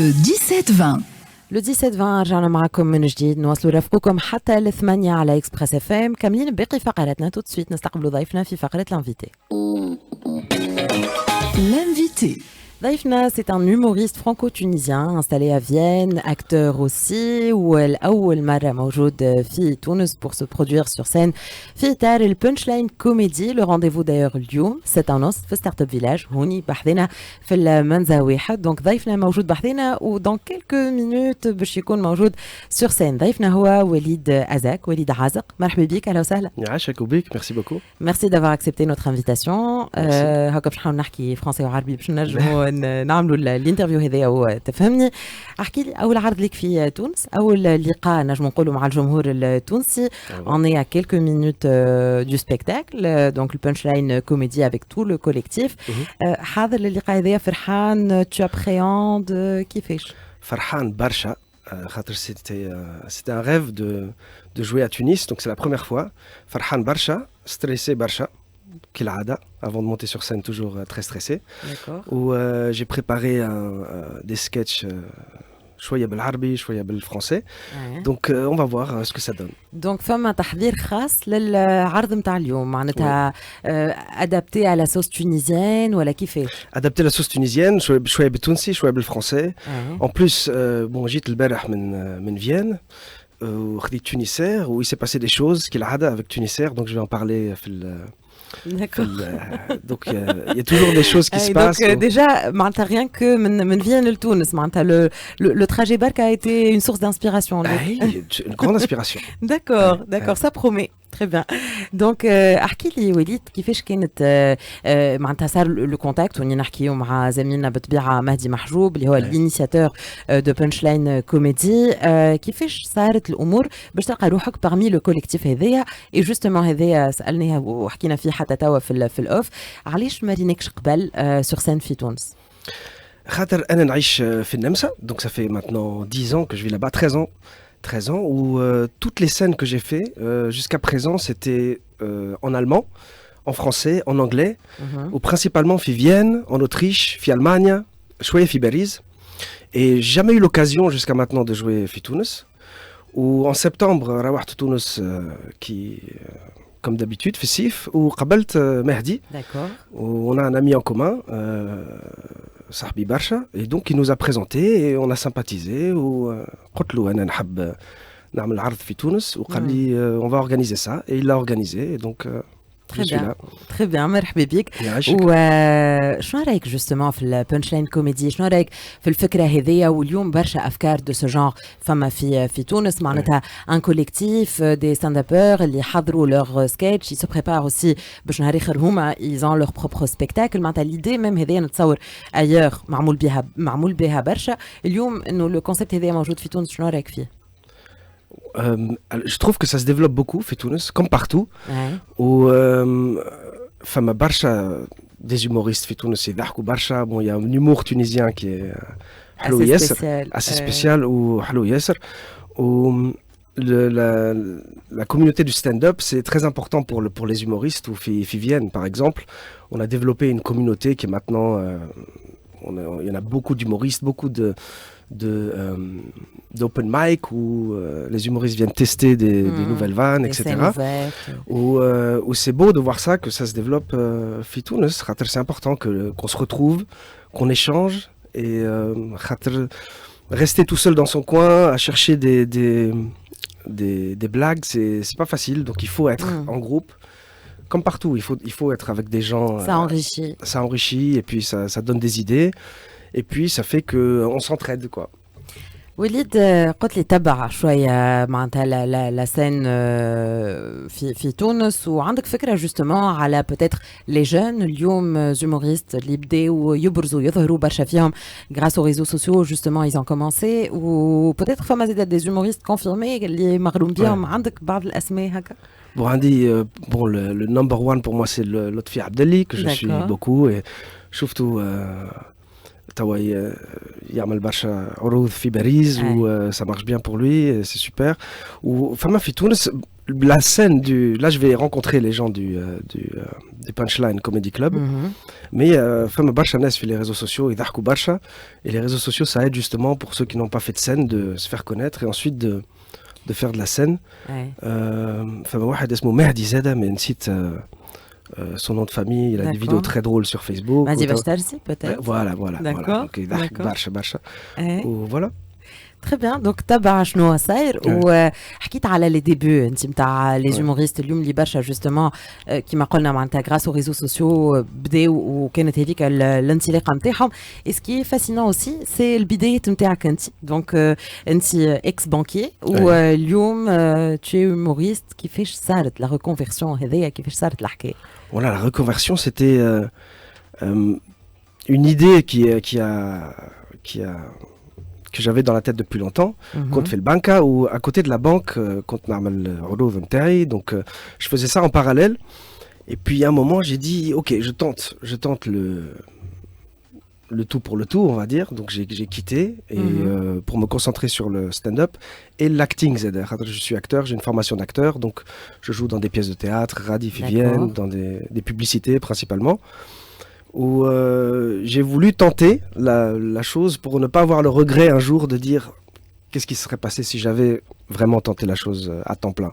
Le 17-20. لو 17-20 رجعنا معكم من جديد نواصلوا رفقكم حتى الثمانية على اكسبريس اف ام. كاملين باقي فقراتنا تو سويت نستقبلوا ضيفنا في فقرة الانفيتي. L'invité. ضيفنا c'est un humoriste franco-tunisien installé à Vienne, acteur aussi, والأول مرة موجود في تونس pour se produire sur scène في إطار البنشلاين كوميدي. le rendez-vous d'ailleurs اليوم 7:30 في ستارت اب فيلاج هوني بحذنا في المنزه واحد. دونك ضيفنا موجود بحذنا ودون quelques minutes باش يكون موجود sur scène. ضيفنا هو وليد أزاك، وليد عازق. مرحبا بك، أهلا وسهلا. يعيشك وبيك، ميرسي بوكو. Merci d'avoir accepté notre invitation. هكا باش نحاول نحكي فرنسي وعربي باش نجموا نعملوا الانترفيو هذايا وتفهمني. احكي لي اول عرض لك في تونس، اول لقاء نجم نقولوا مع الجمهور التونسي. On est à quelques minutes du spectacle, donc le punchline comédie avec tout le collectif. حاضر للقاء هذايا، فرحان؟ tu appréhendes كيفاش؟ فرحان برشا خاطر c'était un rêve de jouer à Tunis, donc c'est la première fois. فرحان برشا، stressé برشا كالعادة. Avant de monter sur scène, toujours très stressé. D'accord. Où j'ai préparé des sketchs شوية بالعربي شوية بالفرنسي. Donc on va voir ce que ça donne. Donc فما تحضير خاص للعرض نتاع اليوم، معناتها adapté à la sauce tunisienne ولا كيفاش؟ Adapté la sauce tunisienne شوية بالتونسي شوية بالفرنسي. En plus bon جيت البارح من Vienne. وخديت Tunisair où il s'est passé des choses كالعادة avec Tunisair, donc je vais en parler في D'accord. Donc il y a toujours des choses qui se passent. Donc déjà, rien que من Vienne à Tunis, le trajet barque a été une source d'inspiration. Une grande inspiration. D'accord, ça promet. Très bien. Donc احكي لي وليد كيفاش كانت معناتها صار لو كونتاكت وني نحكيو مع زميلنا بالطبيعه مهدي محجوب اللي هو الانيسياتور دو بانشلاين كوميدي. كيفاش صارت الامور باش تلقى روحك parmi لو كوليكتيف هذايا؟ اي جوستومون هذايا سالناها وحكينا فيه حتى توا في الاوف، علاش ما ريناكش قبل سور سين في تونس؟ خاطر انا نعيش في النمسا، donc ça fait maintenant 10 ans que je vis là-bas, 13 ans, où toutes les scènes que j'ai fait jusqu'à présent, c'était en allemand, en français, en anglais, ou principalement في Vienne, en Autriche, في Allemagne, شوية في باريس. Et jamais eu l'occasion jusqu'à maintenant de jouer في تونس. Ou en septembre, روحت تونس qui comme d'habitude في الصيف، وقابلت مهدي. D'accord. On a un ami en commun, صاحبي برشا, et donc il nous a présenté et on a sympathisé. وقلت له أنا نحب نعمل عرض في تونس، وقال لي on va organiser ça, et il l'a organisé, et donc je suis là. Très bien, مرحبا بك. وشنو رايك جوستومون في البانشلاين كوميدي؟ شنو رايك في الفكره هذيا؟ واليوم برشا افكار دو سو جونغ فما في تونس، معناتها ان كوليكتيف دي ستاند ابور اللي حضروا لور سكيتش، يسو بريبار اوسي باش نهار اخر هما ايزون لور بروبر سبيكتاكل. معناتها ليدي ميم هذيا نتصور ايور معمول بها برشا. اليوم انه لو كونسيبت هذايا موجود في تونس، شنو رايك فيه؟ Je trouve que ça se développe beaucoup في تونس comme partout. و فما برشا des humoristes في تونس يضحكوا برشا. Bon, il y a un humour tunisien qui est حلو ياسر، assez spécial وحلو ياسر. و la communauté du stand-up, c'est très important pour les humoristes. Ou في Vienne par exemple, on a développé une communauté qui est maintenant il y en a beaucoup d'humoristes, beaucoup d'open mic où les humoristes viennent tester des nouvelles vannes, etc. Où c'est beau de voir ça, que ça se développe في تونس. C'est important qu'on se retrouve, qu'on échange, et rester tout seul dans son coin à chercher des blagues, c'est pas facile. Donc il faut être en groupe. Comme partout, il faut être avec des gens. Ça enrichit, et puis ça donne des idées, et puis ça fait qu'on s'entraide, quoi. وليد قلت لي تبع شويه معناتها لا سين في تونس، وعندك فكره جوستومون على بوتيتر لي جون اليوم زوموريست اللي بداو يبرزوا يظهروا برشا فيهم غراس او ريزو سوسيو جوستومون ايزون كومونسي، وبوتيتر فما زاد دي زوموريست كونفيرمي اللي مغروم بيهم. عندك بعض الاسماء هكا؟ Bon, le number one pour moi, c'est Lotfi Abdelli, que je suis beaucoup, et surtout توا يعمل برشا عروض في باريس و ça marche bien pour lui et c'est super. وفما في تونس la scène du là je vais rencontrer les gens du Punchline Comedy Club. Mais فما برشا ناس في les réseaux sociaux يضحكوا برشا et les réseaux sociaux ça aide justement pour ceux qui n'ont pas fait de scène de se faire connaître et ensuite de faire de la scène. فما واحد اسمه مهدي زاده mais نسيت son nom de famille, il a des vidéos très drôles sur Facebook. Mehdi Bachtarsi peut-être. Voilà. D'accord. Donc, برشا. Voilà. Très bien, donc تبع شنو صاير وحكيت على لي ديبي انت نتاع لي جوموريست اليوم اللي برشا جوستومون كيما قلنا معناتها غراس او ريزو سوسيو بداو وكانت هذيك الانطلاقه نتاعهم. اسكي فاسينون اوسي سي البدايات نتاعك انت دونك انت اكس بانكي واليوم tu es humoriste. كيفاش صارت لا ريكونفيرسيون هذيا كيفاش صارت الحكايه؟ Voilà, la reconversion c'était une idée que j'avais dans la tête depuis longtemps, quand fait le banca ou à côté de la banque, quand normal Rodov Mteri, donc je faisais ça en parallèle. Et puis à un moment, j'ai dit OK, je tente le tout pour le tout, on va dire. Donc j'ai quitté et pour me concentrer sur le stand-up et l'acting. Je suis acteur, j'ai une formation d'acteur, donc je joue dans des pièces de théâtre, Radif Vienne, dans des publicités principalement. Où j'ai voulu tenter la chose pour ne pas avoir le regret un jour de dire qu'est-ce qui serait passé si j'avais vraiment tenté la chose à temps plein.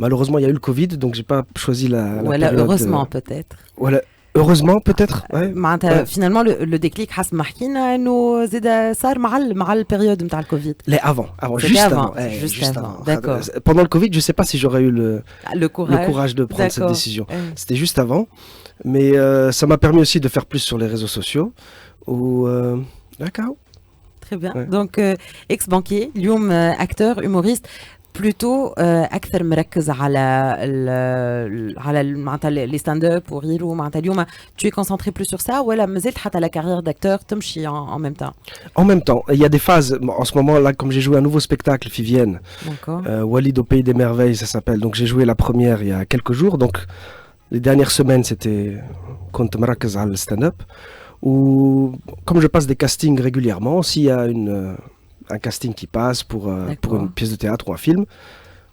Malheureusement, il y a eu le Covid, donc j'ai pas choisi la voilà, période. Heureusement peut-être. Voilà, heureusement peut-être. معناتها finalement le déclic حسب ما حكينا انه زاد صار مع البيريود نتاع الكوفيد. Avant, juste avant. D'accord. Pendant le Covid, je sais pas si j'aurais eu le courage de prendre cette décision. C'était juste avant. Mais ça m'a permis aussi de faire plus sur les réseaux sociaux. D'accord. Très bien. Donc, ex-banquier, اليوم acteur, humoriste, plutôt أكثر مركز على معناتها les stand-up وغيره معناتها اليوم tu es concentré plus sur ça ولا مازلت حتى la carrière d'acteur تمشي en même temps? En même temps, il y a des phases. En ce moment là, comme j'ai joué un nouveau spectacle, Fivienne, Walid au Pays des Merveilles, ça s'appelle. Donc j'ai joué la première il y a quelques jours. Donc les dernières semaines, c'était كنت مركز على le stand-up. Ou comme je passe des castings régulièrement, s'il y a un casting qui passe pour une pièce de théâtre ou un film,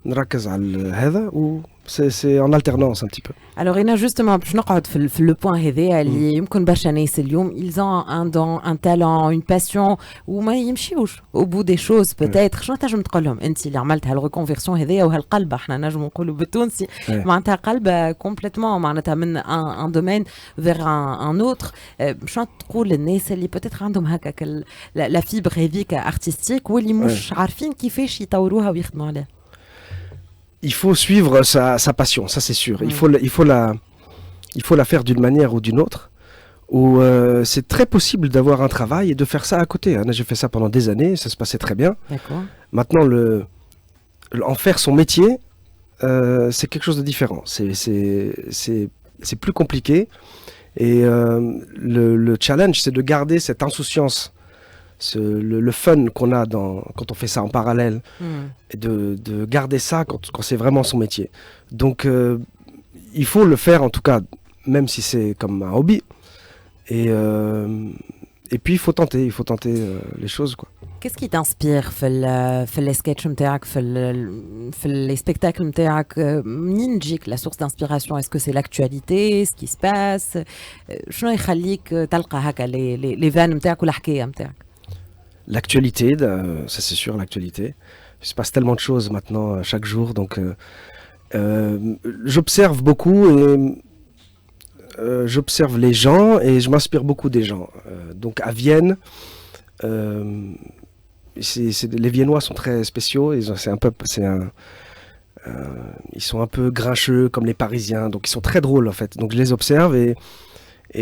نركز على هذا ou c'est en alternance un petit peu. Alors هنا justement باش نقعد في le point هذا اللي يمكن برشا ناس اليوم ils ont un don, un talent, une passion وما يمشيوش au bout des choses peut-être. شنو تنجم تقول لهم انت اللي عملت هالريكونفيرسيون هذيا وهالقلبه احنا نجم نقولوا بالتونسي معناتها قلبه كومبليتمون معناتها من un domaine vers un autre. شنو تقول للناس اللي peut-être عندهم هكاك la fibre هذيك artistique واللي مش عارفين كيفاش يطوروها ويخدموا عليها؟ Il faut suivre sa passion, ça c'est sûr. Il faut la faire d'une manière ou d'une autre. Où c'est très possible d'avoir un travail et de faire ça à côté. J'ai fait ça pendant des années, ça se passait très bien. D'accord. Maintenant, en faire son métier, c'est quelque chose de différent. C'est plus compliqué. Et le challenge, c'est de garder cette insouciance. Le fun qu'on a quand on fait ça en parallèle et de garder ça quand c'est vraiment son métier. Donc il faut le faire en tout cas, même si c'est comme un hobby. Et puis il faut tenter les choses quoi. Qu'est-ce qui t'inspire في les sketchs نتاعك في les spectacles نتاعك؟ منين تجيك la source d'inspiration? Est-ce que c'est l'actualité, ce qui se passe؟ شنو يخليك تلقى هكا les vannes نتاعك والحكاية نتاعك؟ L'actualité, ça c'est sûr, l'actualité. Il se passe tellement de choses maintenant chaque jour, donc j'observe beaucoup et j'observe les gens et je m'inspire beaucoup des gens. Donc à Vienne, les Viennois sont très spéciaux, ils sont un peu grincheux comme les Parisiens, donc ils sont très drôles en fait. Donc je les observe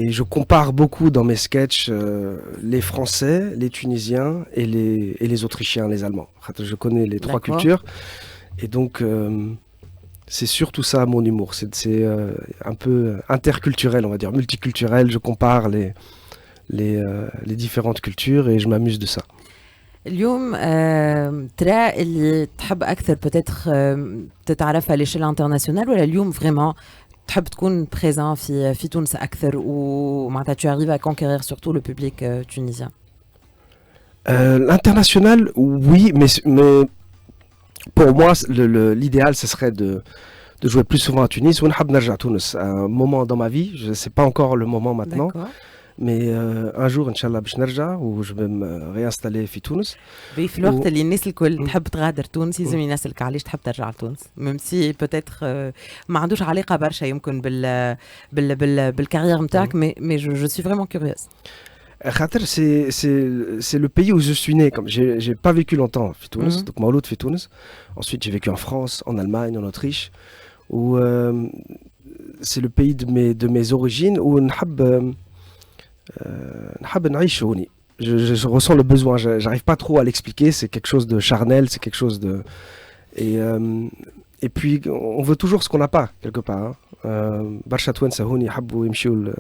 et je compare beaucoup dans mes sketchs les Français, les Tunisiens et les Autrichiens, les Allemands. Je connais les trois cultures. Et donc, c'est surtout ça mon humour. C'est un peu interculturel, on va dire, multiculturel. Je compare les différentes cultures et je m'amuse de ça. اليوم ترى اللي تحب أكثر peut-être تتعرف على l'échelle internationale ولا اليوم vraiment تحب تكون présent في تونس أكثر ومعناتها tu arrives à conquérir surtout le public tunisien? L'international, oui, mais pour moi, l'idéal, ce serait de jouer plus souvent à Tunis. ونحب نرجع تونس. Un moment dans ma vie, je sais pas encore le moment maintenant, D'accord. mais un jour, Inch'Allah, باش نرجع où je vais me réinstaller في تونس. في الوقت اللي الناس الكل تحب تغادر تونس لازم ينسلك علاش تحب ترجع لتونس ميم سي بوتيتر ما عندوش علاقه برشا يمكن بالكارير نتاعك مي جو سوي فريمون كوريوس. خاطر c'est le pays où je suis né. Comme j'ai pas vécu longtemps في تونس, donc مولود في تونس. Ensuite, j'ai vécu en France, en Allemagne, en Autriche, où c'est le pays de mes origines où نحب نعيش هوني. Je ressens le besoin, j'arrive pas trop à l'expliquer, c'est quelque chose de charnel, c'est quelque chose de... Et puis, on veut toujours ce qu'on n'a pas, quelque part. برشا توانسة هوني يحبوا يمشيوا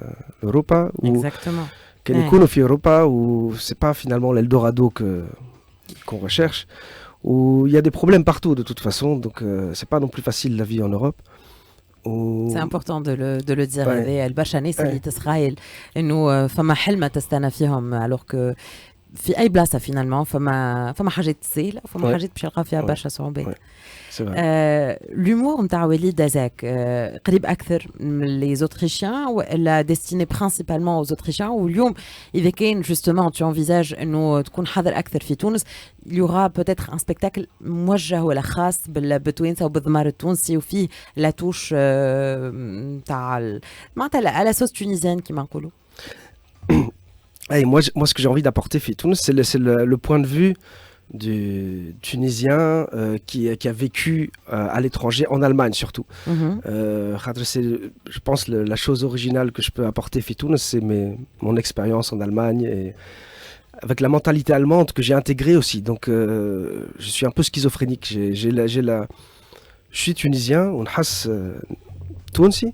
لأوروبا. Exactement. كان يكونوا في أوروبا où c'est pas finalement l'Eldorado qu'on recherche. Où il y a des problèmes partout de toute façon, donc c'est pas non plus facile la vie en Europe. C'est important de le dire. هذه البرشا ناس اللي تسخايل انه فما حلمة تستنى فيهم alors que في اي بلاصه فينالمون فما حاجات سهله وفما حاجات باش يلقاو فيها برشا صعوبات. l'humour نتاع وليد دازاك قريب اكثر من لي زوتريشيان ولا ديستيني برينسيبالمون aux autrichiens واليوم اذا كان justement tu envisages انه تكون حاضر اكثر في تونس il y aura peut-être un spectacle موجه ولا خاص بالتوانسه وبالضمار التونسي وفيه لا توش نتاع معناتها على صوص تونيزيان كيما نقولوا. Hey, moi, ce que j'ai envie d'apporter, c'est le point de vue du Tunisien qui a vécu à l'étranger, en Allemagne surtout. C'est, je pense, la chose originale que je peux apporter, c'est mon expérience en Allemagne et avec la mentalité allemande que j'ai intégrée aussi. Donc, je suis un peu schizophrénique. Je suis tunisien, on has Tounsi.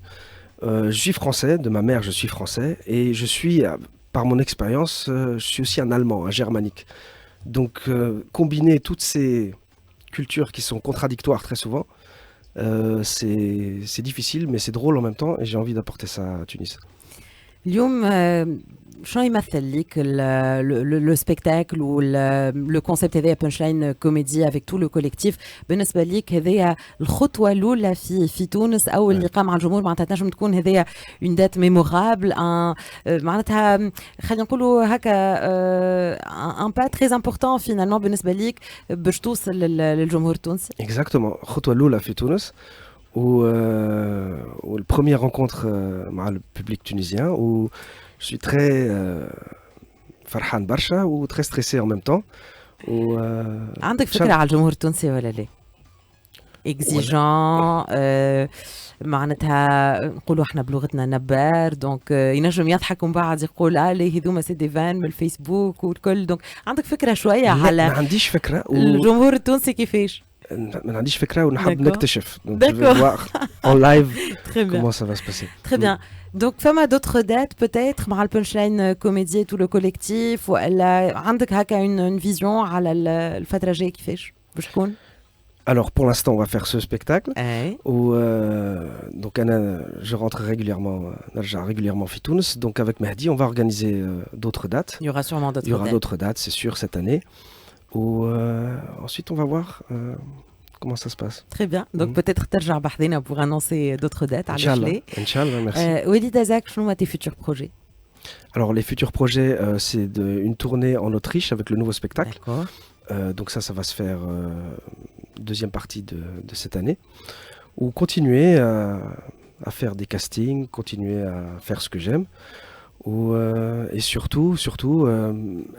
Je suis français, de ma mère, je suis français et je suis... Par mon expérience, je suis aussi un Allemand, un germanique. Donc, combiner toutes ces cultures qui sont contradictoires très souvent, c'est difficile, mais c'est drôle en même temps, et j'ai envie d'apporter ça à Tunis. اليوم شنو يمثل ليك لو سبيكتاكل ولو كونسيبت هذايا بانش لاين كوميدي افيك تو لو كوليكتيف بالنسبه ليك هذايا الخطوه الاولى في تونس او اللقاء مع الجمهور معناتها تنجم تكون هذايا اون دات ميمورابل معناتها خلينا نقولوا هكا ان با تري امبورطون فينالمون بالنسبه ليك باش توصل للجمهور التونسي. اكزاكتومون الخطوه الاولى في تونس où le premier rencontre avec le public tunisien où je suis très فرحان برشا و très stressé en même temps. عندك فكرة على الجمهور التونسي ولا لا؟ exigeant معناتها نقولوا احنا بلغتنا نبار دونك ينجم يضحك ومن بعد يقول ليه هذوما سي دي فان من الفيسبوك والكل دونك عندك فكرة شوية على ما عنديش فكرة الجمهور التونسي كيفاش؟ ما عنديش فكرة ونحب نكتشف. D'accord. En live comment ça va se passer. Très bien. Donc, femme à d'autres dates peut-être مع البنشلاين كوميدي tout le collectif ولا عندك هكا une vision على الفترة الجاية كيفاش باش تكون؟ Alors pour l'instant on va faire ce spectacle où donc je rentre régulièrement في تونس donc avec Mehdi on va organiser d'autres dates. Il y aura sûrement d'autres dates. Il y aura d'autres dates c'est sûr cette année. Ou ensuite on va voir comment ça se passe. Très bien. Donc peut-être ترجع بحذنا pour annoncer d'autres dates. Inch'Allah, merci. Walid Dazak, شنو tes futurs projets? Alors les futurs projets c'est une tournée en Autriche avec le nouveau spectacle. D'accord. Donc ça va se faire deuxième partie de cette année. Ou continuer à faire des castings, continuer à faire ce que j'aime. Et surtout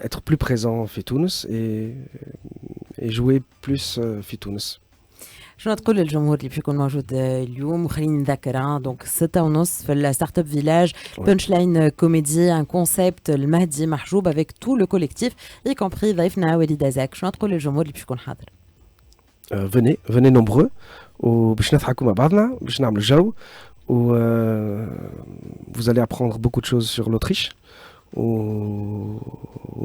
être plus présent في تونس et jouer plus في تونس. شنو تقول للجمهور اللي باش يكون موجود اليوم وخليني نذكر دونك 6:30 في الستارت اب فيلاج بانش لاين كوميدي ان كونسيبت المهدي محجوب افيك تو لو كوليكتيف اي كومبري ضيفنا وليد دازاك. شنو تقول للجمهور اللي باش يكون حاضر؟ venez nombreux وباش نضحكوا مع بعضنا باش نعملوا جو où vous allez apprendre beaucoup de choses sur l'Autriche où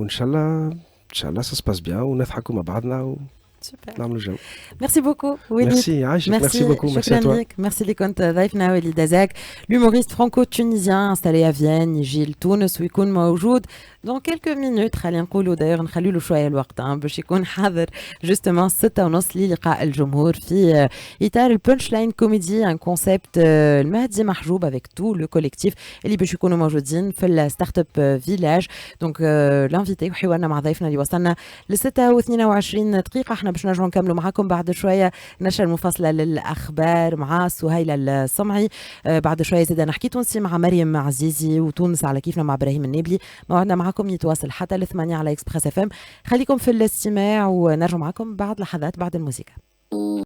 Inch'Allah ça se passe bien ونضحكوا مع بعضنا Super. نعملوا جو. Merci beaucoup Walid. Merci Aïcha, merci beaucoup, merci à toi. Merci اللي كنت ضيفنا وليد دازاك l'humoriste franco-tunisien installé à Vienne يجي لتونس ويكون موجود Dans quelques minutes خلينا نقولوا داير نخلوا له شويه الوقت باش يكون حاضر جوستومون 6:30 للقاء الجمهور في اطار البنش لاين كوميدي ان كونسيبت المهدي محجوب افيك تو لو كوليكتيف اللي باش يكونوا موجودين في الستارت اب فيلاج. دونك لانفيتي وحوارنا مع ضيفنا اللي وصلنا ل 6:22 دقيقه. احنا باش نرجعوا نكملوا معاكم بعد شويه نشره المفصله للاخبار مع سهيله الصمعي. بعد شويه زاد نحكي تونسي مع مريم عزيزي وتونس على كيفنا مع ابراهيم النابلي. موعدنا معكم يتواصل حتى ل 8 على اكسبريس اف ام. خليكم في الاستماع ونرجع معكم بعد لحظات بعد الموسيقى.